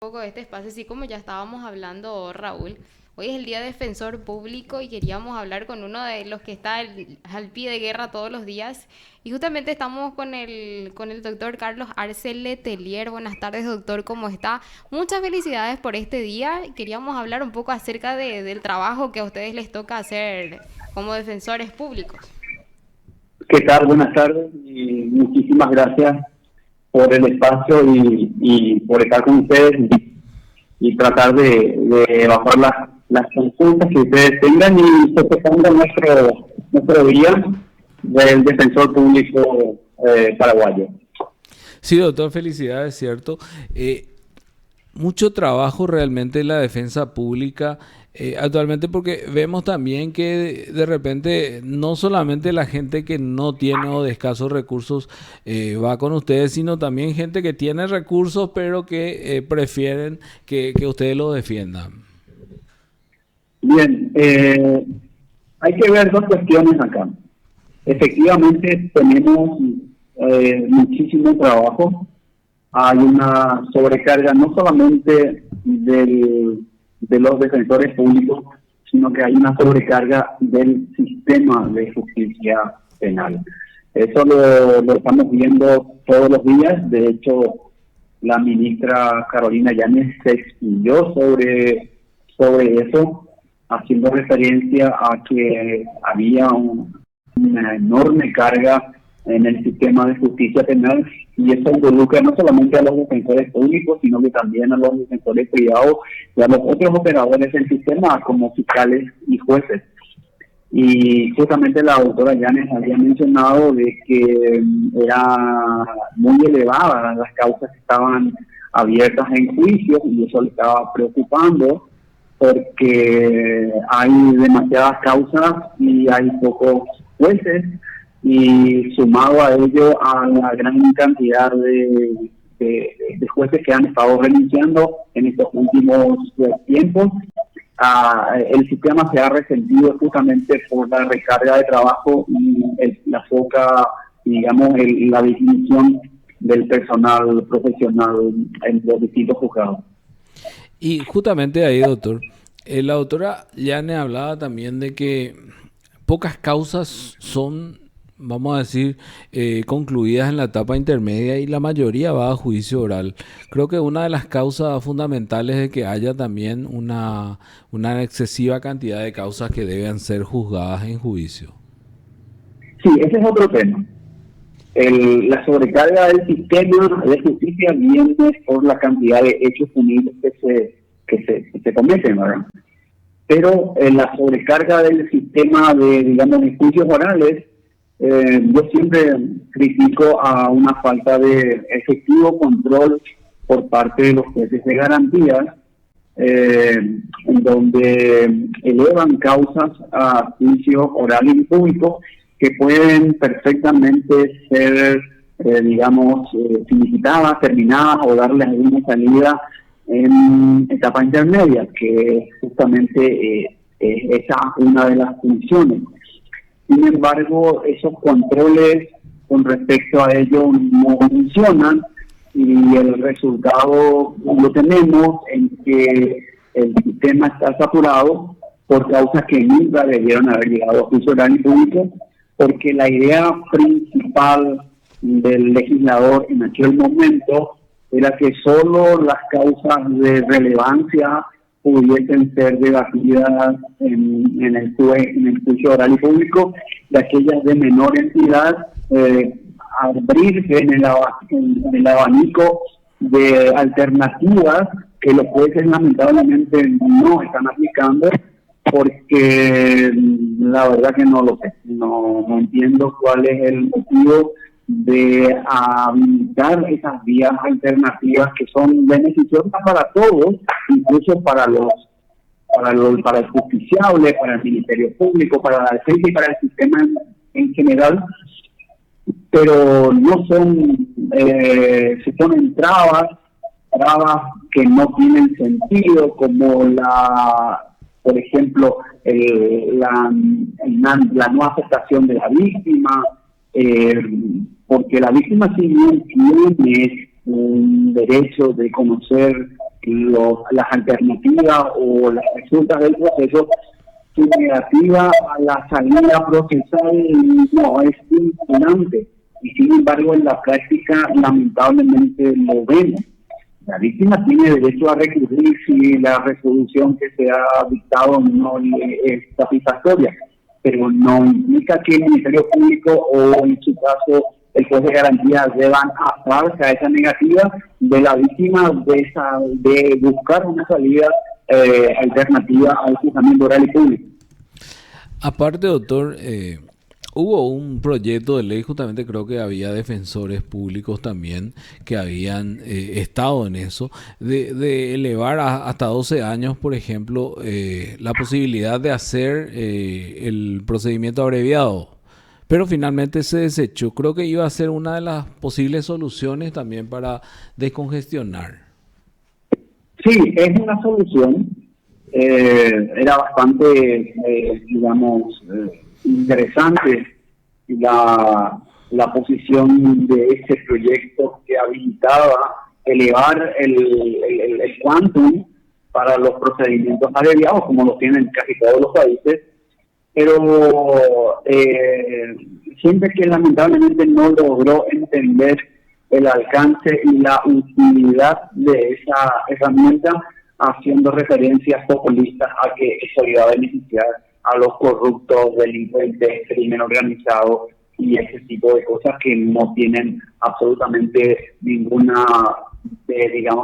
Poco de este espacio, así como ya estábamos hablando, Raúl. Hoy es el Día Defensor Público y queríamos hablar con uno de los que está al pie de guerra todos los días. Y justamente estamos con el doctor Carlos Arce Letelier. Buenas tardes, doctor, ¿cómo está? Muchas felicidades por este día. Queríamos hablar un poco acerca del trabajo que a ustedes les toca hacer como defensores públicos. ¿Qué tal? Buenas tardes y muchísimas gracias por el espacio y por estar con ustedes y tratar de evacuar las consultas que ustedes tengan y festejando nuestro día del defensor público paraguayo. Sí, doctor, felicidades, cierto. Mucho trabajo realmente en la defensa pública actualmente porque vemos también que de repente no solamente la gente que no tiene o de escasos recursos va con ustedes, sino también gente que tiene recursos pero que prefieren que ustedes lo defiendan. Bien, hay que ver dos cuestiones acá. Efectivamente, tenemos muchísimo trabajo. Hay una sobrecarga no solamente de los defensores públicos, sino que hay una sobrecarga del sistema de justicia penal. Eso lo estamos viendo todos los días. De hecho, la ministra Carolina Yáñez se expidió sobre eso, haciendo referencia a que había una enorme carga en el sistema de justicia penal y eso involucra no solamente a los defensores públicos, sino que también a los defensores privados y a los otros operadores del sistema como fiscales y jueces. Y justamente la doctora Llanes había mencionado de que era muy elevada las causas que estaban abiertas en juicio y eso le estaba preocupando porque hay demasiadas causas y hay pocos jueces y sumado a ello a la gran cantidad de jueces que han estado renunciando en estos últimos tiempos, el sistema se ha resentido justamente por la recarga de trabajo y la poca, digamos, la disminución del personal profesional en los distintos juzgados. Y justamente ahí, doctor, la doctora Yane hablaba también de que pocas causas son, vamos a decir, concluidas en la etapa intermedia y la mayoría va a juicio oral. Creo que una de las causas fundamentales es que haya también una excesiva cantidad de causas que deben ser juzgadas en juicio. Sí, ese es otro tema. La sobrecarga del sistema de justicia viene por la cantidad de hechos punibles que se cometen, ¿verdad? Pero la sobrecarga del sistema de juicios orales, yo siempre critico a una falta de efectivo control por parte de los jueces de garantía, en donde elevan causas a juicio oral y público que pueden perfectamente ser, finiquitadas, terminadas o darle alguna salida en etapa intermedia, que justamente esa es una de las funciones. Sin embargo, esos controles con respecto a ello no funcionan y el resultado lo tenemos en que el sistema está saturado por causas que nunca debieron haber llegado a juicio oral y público, porque la idea principal del legislador en aquel momento era que solo las causas de relevancia pudiesen ser debatidas en el juicio oral y público, y aquellas de menor entidad abrirse en el abanico de alternativas que los jueces lamentablemente no están aplicando, porque la verdad que no lo sé, no entiendo cuál es el motivo de habilitar esas vías alternativas que son beneficiosas para todos, incluso para el justiciable, para el Ministerio Público, para la defensa y para el sistema en general, pero no son, se ponen trabas que no tienen sentido, como por ejemplo, la no aceptación de la víctima, porque la víctima, si bien tiene un derecho de conocer las alternativas o las resultas del proceso, su negativa a la salida procesal no es imponente. Y sin embargo, en la práctica, lamentablemente lo vemos. La víctima tiene derecho a recurrir si la resolución que se ha dictado no es satisfactoria, pero no implica que el Ministerio Público o, en su caso, el juez de garantía deban atarse a esa negativa de la víctima de buscar una salida alternativa al juzgamiento oral y público. Aparte, doctor, hubo un proyecto de ley, justamente creo que había defensores públicos también que habían estado en eso, de elevar hasta 12 años, por ejemplo, la posibilidad de hacer el procedimiento abreviado. Pero finalmente se desechó. Creo que iba a ser una de las posibles soluciones también para descongestionar. Sí, es una solución. Era bastante, interesante la posición de ese proyecto que habilitaba elevar el quantum para los procedimientos abreviados, como lo tienen casi todos los países, pero siempre que lamentablemente no logró entender el alcance y la utilidad de esa herramienta, haciendo referencias populistas a que eso iba a beneficiar a los corruptos, delincuentes, crimen organizado y ese tipo de cosas que no tienen absolutamente ninguna,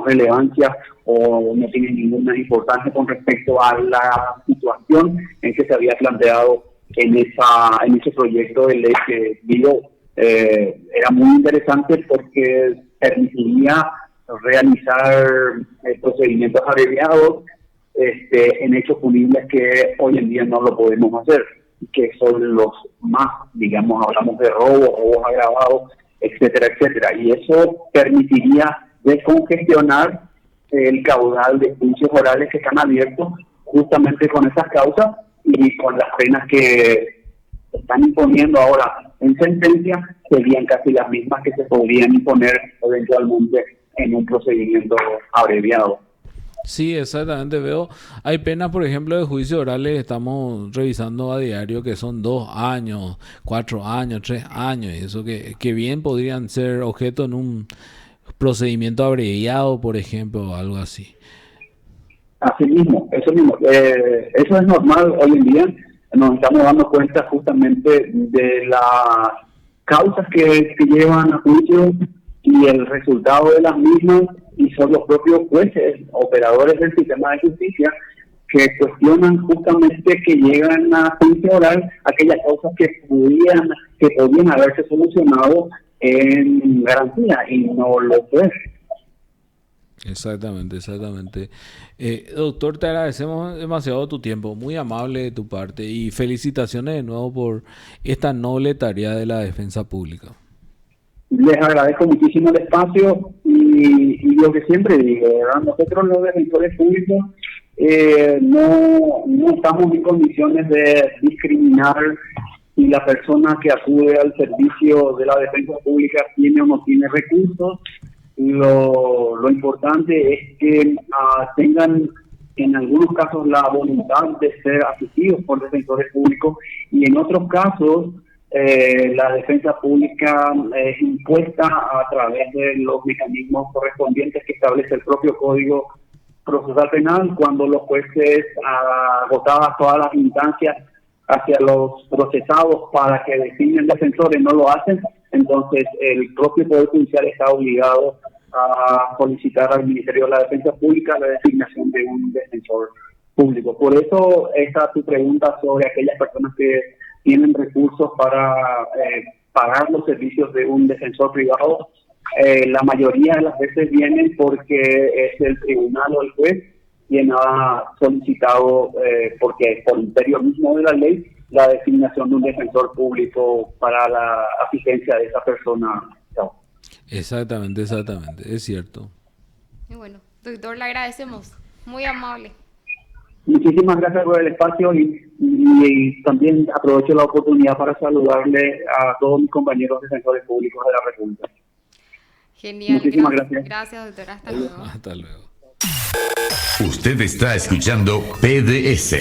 relevancia o no tienen ninguna importancia con respecto a la situación en que se había planteado en ese proyecto de ley que era muy interesante porque permitiría realizar procedimientos abreviados en hechos punibles que hoy en día no lo podemos hacer, que son los más, hablamos de robos agravados, etcétera, etcétera. Y eso permitiría descongestionar el caudal de juicios orales que están abiertos justamente con esas causas y con las penas que están imponiendo ahora en sentencia, serían casi las mismas que se podrían imponer eventualmente en un procedimiento abreviado. Sí, exactamente, veo. Hay penas, por ejemplo, de juicios orales, estamos revisando a diario que son 2 años, 4 años, 3 años, y eso que bien podrían ser objeto en un procedimiento abreviado, por ejemplo, o algo así. Así mismo, eso mismo. Eso es normal hoy en día. Nos estamos dando cuenta justamente de las causas que llevan a juicio y el resultado de las mismas, y son los propios jueces, operadores del sistema de justicia, que cuestionan justamente que llegan a juicio oral aquellas causas que podían haberse solucionado en garantía y no lo fue. Exactamente. Doctor, te agradecemos demasiado tu tiempo, muy amable de tu parte, y felicitaciones de nuevo por esta noble tarea de la defensa pública. Les agradezco muchísimo el espacio y lo que siempre digo, ¿verdad? Nosotros los defensores públicos no estamos en condiciones de discriminar si la persona que acude al servicio de la defensa pública tiene o no tiene recursos. Lo importante es que tengan en algunos casos la voluntad de ser asistidos por defensores públicos, y en otros casos la defensa pública es impuesta a través de los mecanismos correspondientes que establece el propio Código Procesal Penal, cuando los jueces, agotadas todas las instancias hacia los procesados para que designen defensores, no lo hacen. Entonces el propio Poder Judicial está obligado a solicitar al Ministerio de la Defensa Pública la designación de un defensor público. Por eso esta tu pregunta sobre aquellas personas que tienen recursos para pagar los servicios de un defensor privado, la mayoría de las veces vienen porque es el tribunal o el juez quien ha solicitado, porque por imperio mismo de la ley, la designación de un defensor público para la asistencia de esa persona. Exactamente, es cierto. Y bueno, doctor, le agradecemos, muy amable. Muchísimas gracias por el espacio y también aprovecho la oportunidad para saludarle a todos mis compañeros defensores públicos de la República. Genial. Muchísimas gracias. Gracias, doctora. Hasta luego. Hasta luego. Usted está escuchando PDS.